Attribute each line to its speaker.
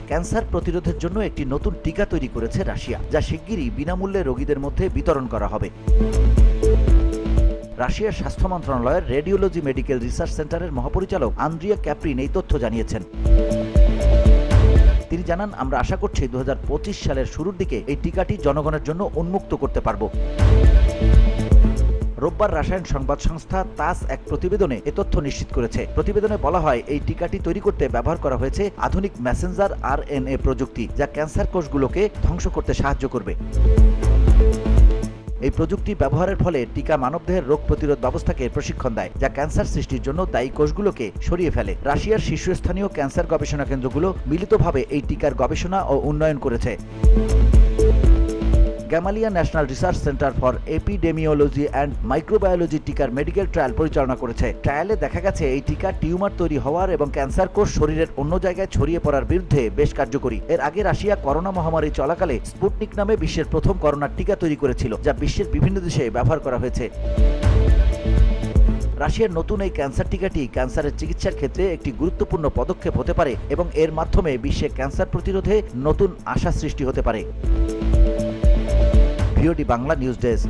Speaker 1: Cancer প্রতিরোধের জন্য একটি নতুন টিকা তৈরি করেছে রাশিয়া, যা শিগগিরই বিনামূল্যে রোগীদের মধ্যে বিতরণ করা হবে। রাশিয়ার স্বাস্থ্য মন্ত্রণালয়ের রেডিওলজি মেডিকেল রিসার্চ সেন্টারের মহাপরিচালক আন্দ্রিয়া ক্যাপ্রিন এই তথ্য জানিয়েছেন। তিনি জানান, আমরা আশা করছি 2025 সালের শুরুর দিকে এই টিকাটি জনগণের জন্য উন্মুক্ত করতে পারব। রোববার রাসায়ন সংবাদ সংস্থা তাস এক প্রতিবেদনে এ তথ্য নিশ্চিত করেছে। প্রতিবেদনে বলা হয়, এই টিকাটি তৈরি করতে ব্যবহার করা হয়েছে আধুনিক মেসেঞ্জার আরএনএ প্রযুক্তি, যা ক্যান্সার কোষগুলোকে ধ্বংস করতে সাহায্য করবে। এই প্রযুক্তি ব্যবহারের ফলে টিকা মানবদেহের রোগ প্রতিরোধ ব্যবস্থাকে প্রশিক্ষণ দেয়, যা ক্যান্সার সৃষ্টির জন্য দায়ী কোষগুলোকে সরিয়ে ফেলে। রাশিয়ার শীর্ষস্থানীয় ক্যান্সার গবেষণা কেন্দ্রগুলো মিলিতভাবে এই টিকার গবেষণা ও উন্নয়ন করেছে। Gamaleya National Research Centre for Epidemiology and Microbiology টিকার মেডিকেল ট্রায়াল পরিচালনা করেছে। ট্রায়ালে দেখা গেছে এই টিকা টিউমার তৈরি হওয়ার এবং ক্যান্সার কোষ শরীরের অন্য জায়গায় ছড়িয়ে পড়ার বিরুদ্ধে বেশ কার্যকরী। এর আগে রাশিয়া করোনা মহামারী চলাকালে স্পুটনিক নামে বিশ্বের প্রথম করোনার টিকা তৈরি করেছিল, যা বিশ্বের বিভিন্ন দেশে ব্যবহার করা হয়েছে। রাশিয়ার নতুন এই ক্যান্সার টিকাটি ক্যান্সারের চিকিৎসার ক্ষেত্রে একটি গুরুত্বপূর্ণ পদক্ষেপ হতে পারে এবং এর মাধ্যমে বিশ্বে ক্যান্সার প্রতিরোধে নতুন আশা সৃষ্টি হতে পারে। VOD Bangla news desk.